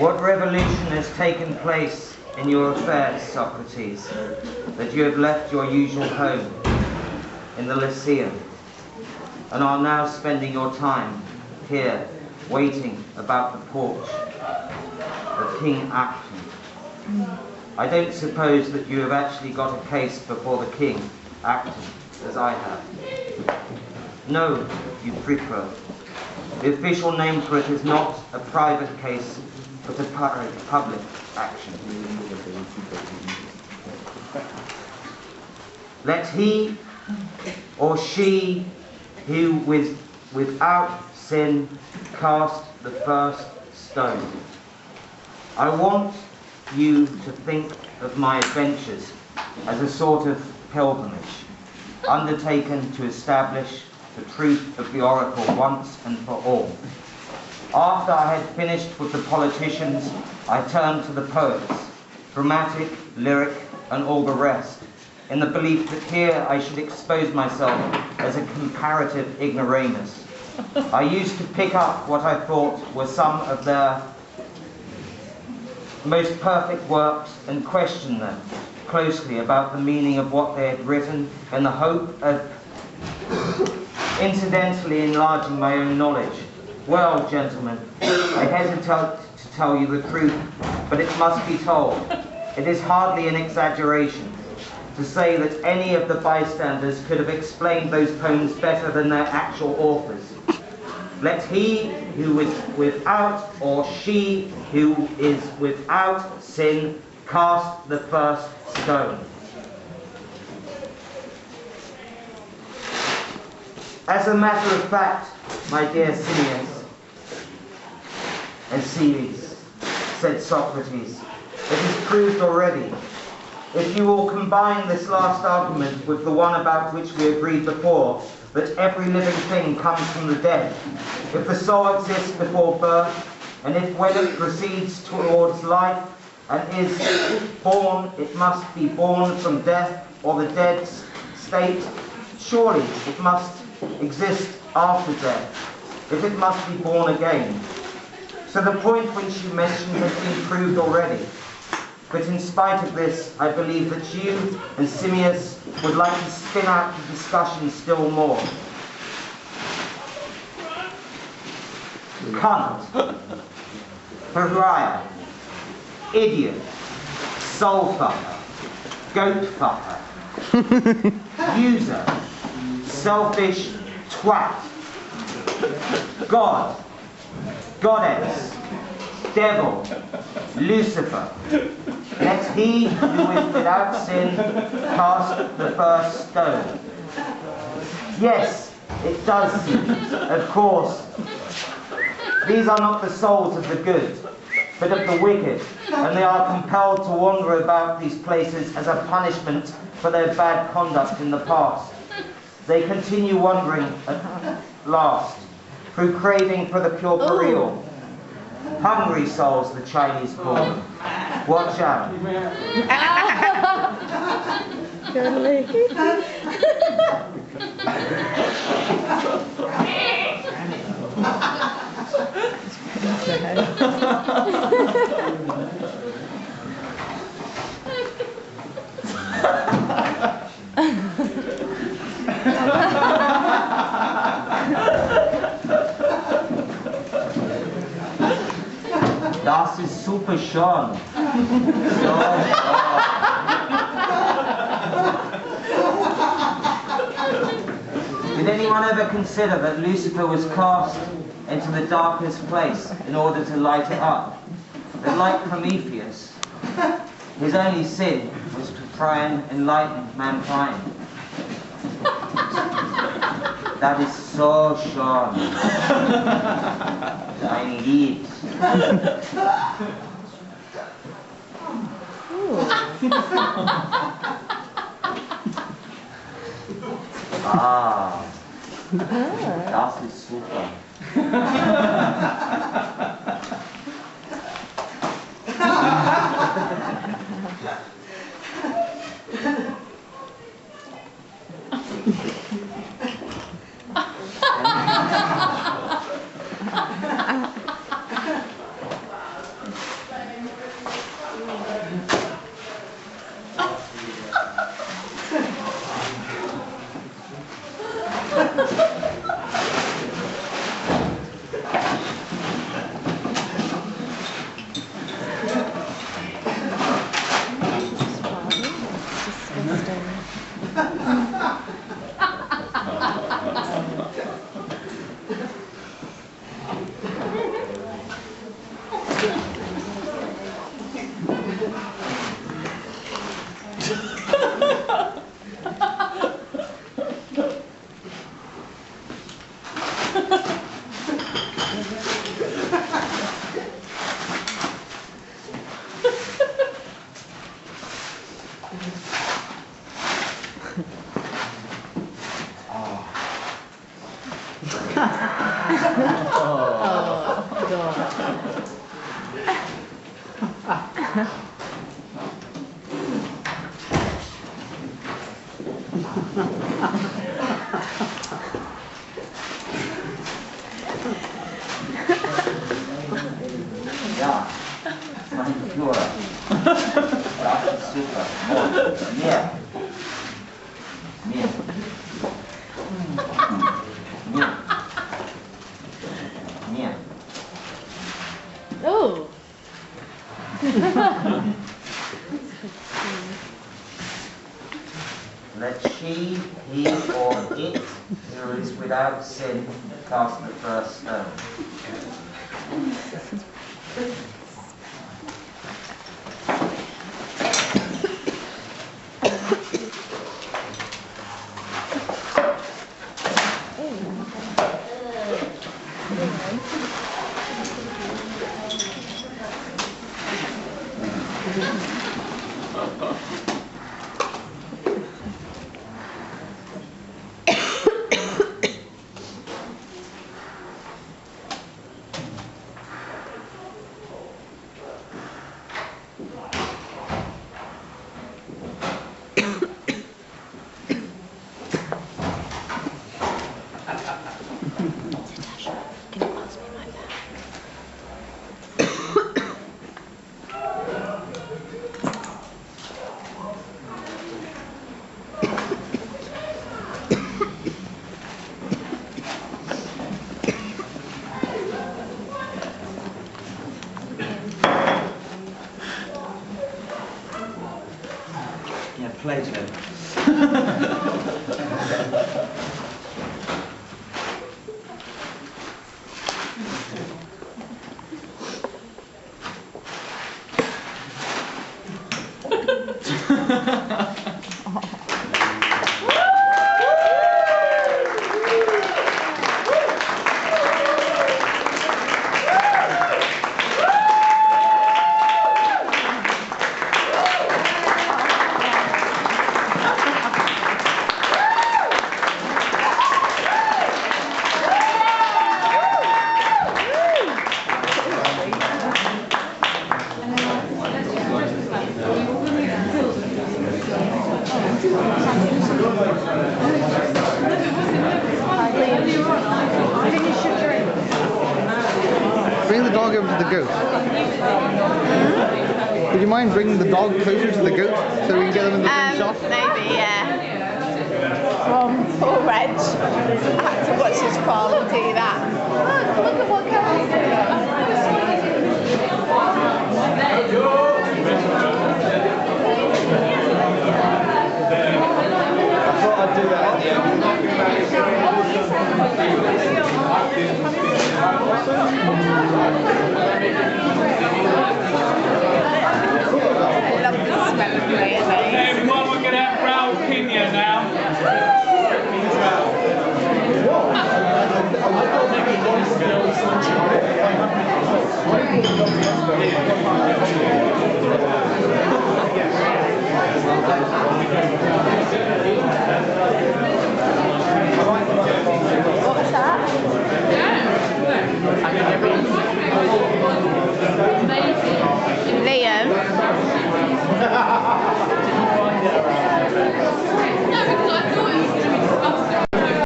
What revolution has taken place in your affairs, Socrates, that you have left your usual home in the Lyceum and are now spending your time here waiting about the porch of King Acton? I don't suppose that you have actually got a case before the king, Acton, as I have. No, you prepro. The official name for it is not a private case, but a public action. Let he or she who without sin cast the first stone. I want you to think of my adventures as a sort of pilgrimage, undertaken to establish the truth of the oracle once and for all. After I had finished with the politicians, I turned to the poets, dramatic, lyric, and all the rest, in the belief that here I should expose myself as a comparative ignoramus. I used to pick up what I thought were some of their most perfect works and question them closely about the meaning of what they had written, in the hope of incidentally enlarging my own knowledge. Well, gentlemen, I hesitate to tell you the truth, but it must be told. It is hardly an exaggeration to say that any of the bystanders could have explained those poems better than their actual authors. Let he who is without, or she who is without sin, cast the first stone. As a matter of fact, my dear Simmias, said Socrates, it is proved already. If you will combine this last argument with the one about which we agreed before, that every living thing comes from the dead, if the soul exists before birth, and if when it proceeds towards life and is born, it must be born from death or the dead state, surely it must exist after death, if it must be born again. So the point which you mentioned has been proved already. But in spite of this, I believe that you and Simmias would like to spin out the discussion still more. Cunt, pariah, idiot, soul fucker, goat fucker, user, selfish twat, God, goddess, devil, Lucifer. Let he who is without sin cast the first stone. Yes, it does seem, of course. These are not the souls of the good, but of the wicked, and they are compelled to wander about these places as a punishment for their bad conduct in the past. They continue wandering at last, through craving for the pure real. Hungry souls, the Chinese call them. Watch out. Das ist super schön. Did anyone ever consider that Lucifer was cast into the darkest place in order to light it up? That like Prometheus, his only sin was to try and enlighten mankind. That is so schön. Ein Lied. Ah, das ist super. Ja, mein Pure. Das ist super. Mehr. Mehr. Mehr. Mehr. Oh. Let she, he, or it who is without sin cast the first stone. Plato. Bring the dog over to the goat. Would you mind bringing the dog closer to the goat so we can get them in the same shot? Maybe, yeah. Poor Reg. I had to watch his crawl and do that. Look at what Carol's doing. I thought I'd do that at the Everyone, we're going to have Raoul Pina now.